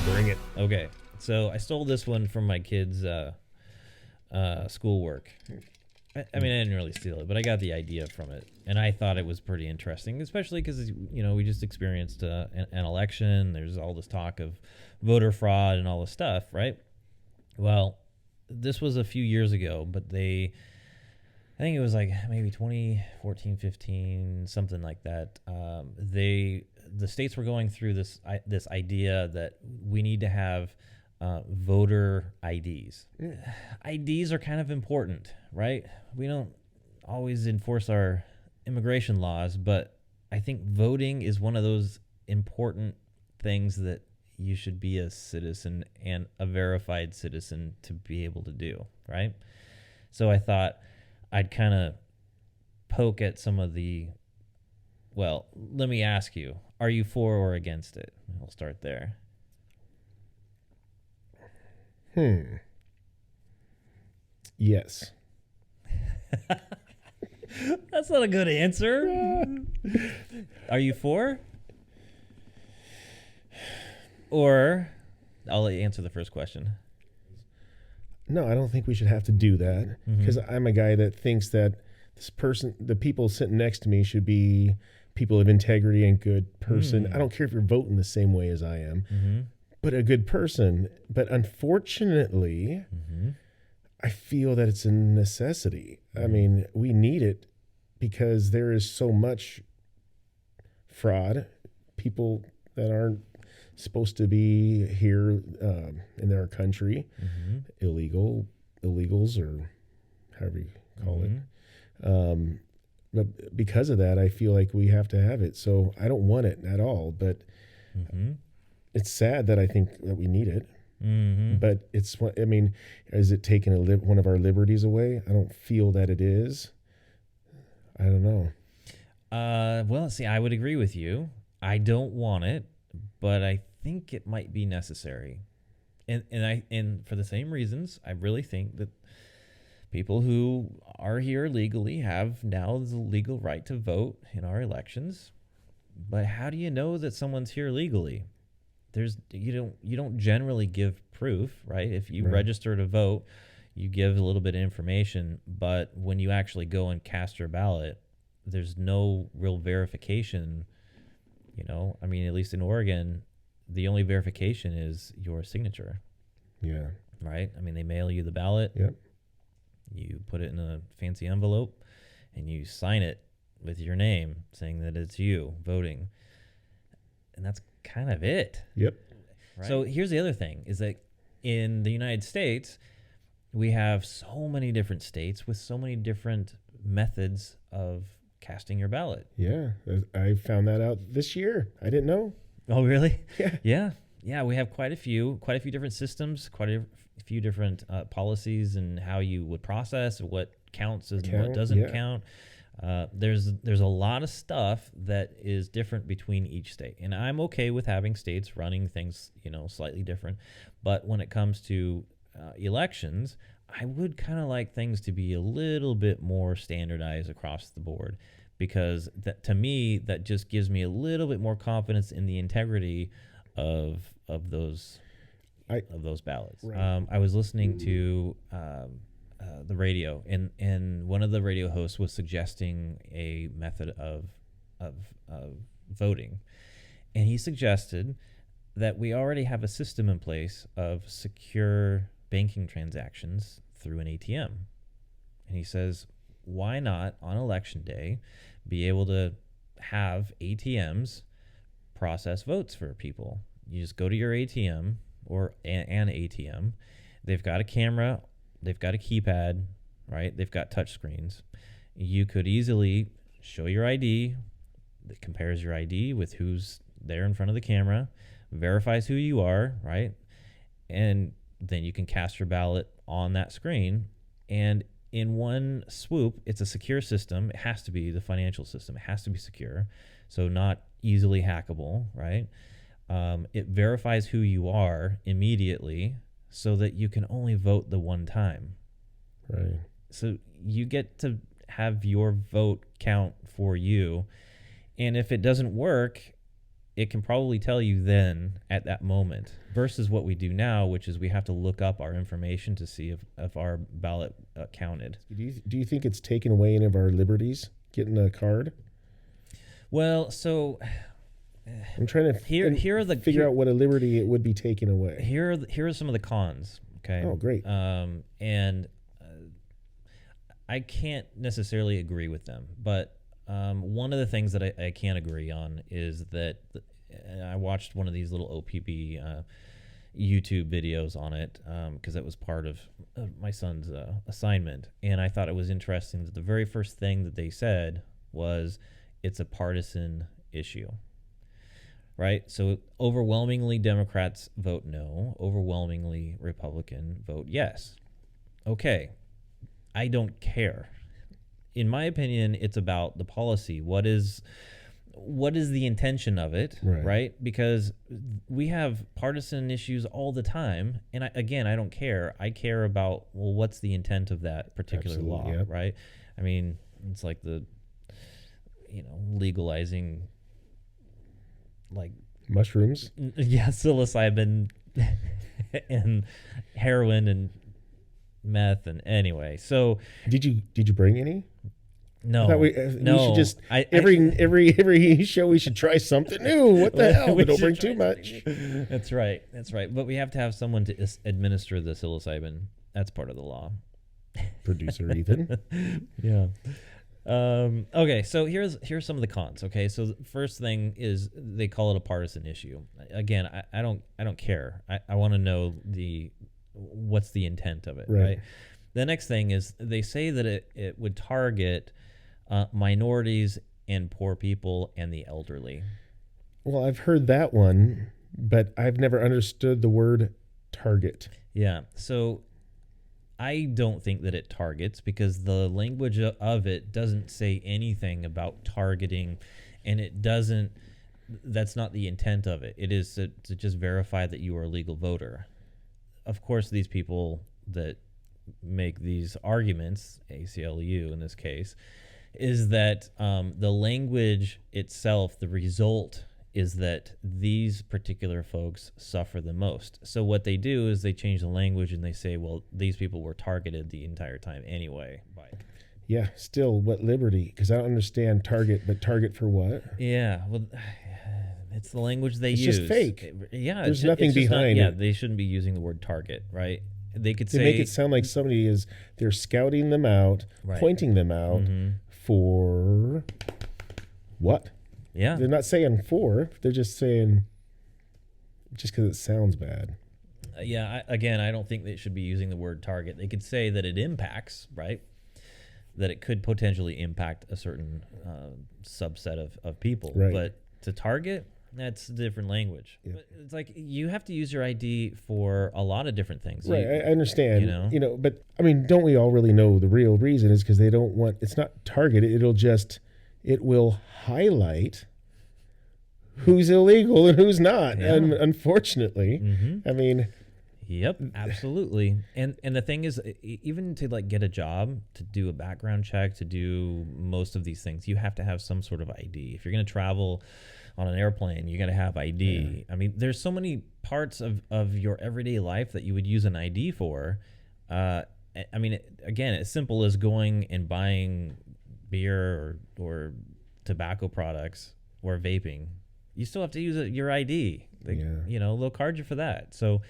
Bring it. Okay, so I stole this one from my kids' schoolwork. I mean, I didn't really steal it, but I got the idea from it, and I thought it was pretty interesting, especially because we just experienced an election. There's all this talk of voter fraud and all this stuff, right? Well, this was a few years ago, but I think it was like maybe 2014, 15, something like that. The states were going through this idea that we need to have voter IDs. IDs are kind of important, right? We don't always enforce our immigration laws, but I think voting is one of those important things that you should be a citizen and a verified citizen to be able to do, right? So I thought I'd kind of poke at some of well, let me ask you, are you for or against it? We'll start there. Yes. That's not a good answer. Are you for? Or, I'll answer the first question. No, I don't think we should have to do that because I'm a guy that thinks that the people sitting next to me should be people of integrity and good person. I don't care if you're voting the same way as I am, but a good person. But unfortunately, I feel that it's a necessity. I mean, we need it because there is so much fraud, people that aren't supposed to be here in our country, illegals or however you call it. But because of that, I feel like we have to have it. So I don't want it at all, but it's sad that I think that we need it. But is it taking one of our liberties away? I don't feel that it is. I don't know. Well, see, I would agree with you. I don't want it, but I think it might be necessary. And for the same reasons, I really think that people who are here legally have now the legal right to vote in our elections. But how do you know that someone's here legally? You don't generally give proof, right? If you register to vote, you give a little bit of information, but when you actually go and cast your ballot, there's no real verification. I mean, at least in Oregon, the only verification is your signature. Yeah. Right? I mean, they mail you the ballot. Yep. You put it in a fancy envelope and you sign it with your name saying that it's you voting. And that's kind of it. Yep. Right? So here's the other thing is that in the United States, we have so many different states with so many different methods of casting your ballot. Yeah. I found that out this year. I didn't know. Oh, really? Yeah. Yeah. We have quite a few different systems, quite a few different policies and how you would process what counts and what doesn't count. There's a lot of stuff that is different between each state, and I'm okay with having states running things, slightly different. But when it comes to elections, I would kind of like things to be a little bit more standardized across the board, because to me that just gives me a little bit more confidence in the integrity of those ballots. Right. I was listening to the radio, and one of the radio hosts was suggesting a method of voting, and he suggested that we already have a system in place of secure banking transactions through an ATM. And he says, why not on election day be able to have ATMs process votes for people? You just go to your ATM or an ATM. They've got a camera, they've got a keypad, right? They've got touch screens. You could easily show your ID that compares your ID with who's there in front of the camera, verifies who you are, right? And then you can cast your ballot on that screen. And in one swoop, it's a secure system. It has to be the financial system. It has to be secure, so not easily hackable, right? It verifies who you are immediately so that you can only vote the one time. Right. So you get to have your vote count for you. And if it doesn't work, it can probably tell you then at that moment versus what we do now, which is we have to look up our information to see if our ballot counted. Do you think it's taken away any of our liberties, getting a card? Well, so I'm trying to figure out what a liberty it would be taken away. Here are some of the cons. Okay. Oh, great. And I can't necessarily agree with them, but one of the things that I can't agree on is that I watched one of these little OPB YouTube videos on it because that was part of my son's assignment, and I thought it was interesting that the very first thing that they said was it's a partisan issue. Right? So overwhelmingly Democrats vote no, overwhelmingly Republican vote yes. Okay. I don't care. In my opinion, it's about the policy. What is the intention of it, right? Because we have partisan issues all the time, and I don't care. I care about, well, what's the intent of that particular law, right? I mean, it's like legalizing like mushrooms, psilocybin and heroin and meth, and anyway. So did you bring any? No, we should just every show we should try something new. What the hell? But don't bring too much. That's right. But we have to have someone to administer the psilocybin. That's part of the law. Producer Ethan. Yeah. Okay, so here's some of the cons. Okay, so the first thing is they call it a partisan issue. Again, I don't care. I want to know what's the intent of it, right? The next thing is they say that it would target minorities and poor people and the elderly. Well, I've heard that one, but I've never understood the word target. Yeah, so I don't think that it targets because the language of it doesn't say anything about targeting, and that's not the intent of it. It is to just verify that you are a legal voter. Of course, these people that make these arguments, ACLU in this case, is that the language itself, the result is that these particular folks suffer the most. So what they do is they change the language and they say, well, these people were targeted the entire time anyway. Yeah, still, what liberty? Because I don't understand target, but target for what? Yeah, well, it's the language they use. It's just fake. There's nothing behind it. They shouldn't be using the word target, right? They make it sound like they're scouting them out, pointing them out for what? Yeah. They're not saying for, they're just saying just because it sounds bad. I don't think they should be using the word target. They could say that it impacts, right? That it could potentially impact a certain subset of people. Right. But to target, that's different language. Yeah. But it's like you have to use your ID for a lot of different things. Right, I understand. But I mean, don't we all really know the real reason is because they don't want, it's not targeted, it will highlight who's illegal and who's not. Yeah. And unfortunately, I mean. Yep, absolutely. And the thing is, even to like get a job, to do a background check, to do most of these things, you have to have some sort of ID. If you're going to travel on an airplane, you got to have ID. Yeah. I mean, there's so many parts of your everyday life that you would use an ID for. I mean, again, as simple as going and buying beer or tobacco products or vaping. You still have to use your ID. They'll card you for that. So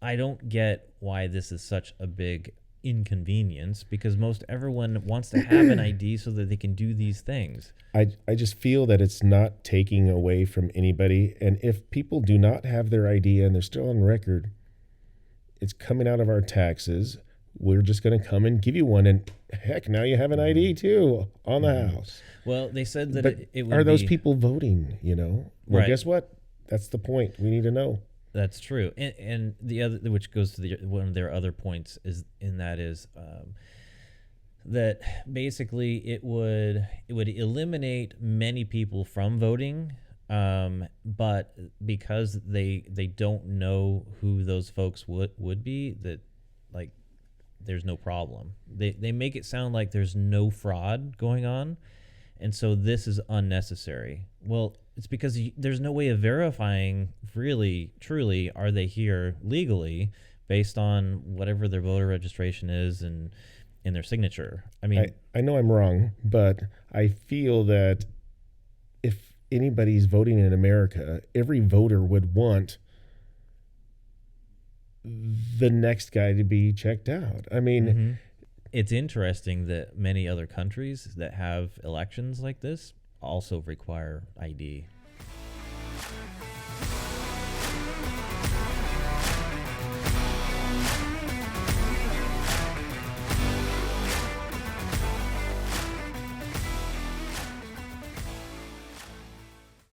I don't get why this is such a big inconvenience because most everyone wants to have an ID so that they can do these things. I just feel that it's not taking away from anybody. And if people do not have their ID and they're still on record, it's coming out of our taxes. We're just going to come and give you one. And heck, now you have an ID too on the house. Well, they said that it would are those people voting, Well, guess what? That's the point. We need to know. That's true, and the other, which goes to one of their other points, is that basically it would eliminate many people from voting, but because they don't know who those folks would be, that like there's no problem. They make it sound like there's no fraud going on, and so this is unnecessary. Well, It's because there's no way of verifying really, truly, are they here legally based on whatever their voter registration is and in their signature. I mean, I know I'm wrong, but I feel that if anybody's voting in America, every voter would want the next guy to be checked out. I mean, it's interesting that many other countries that have elections like this also require ID.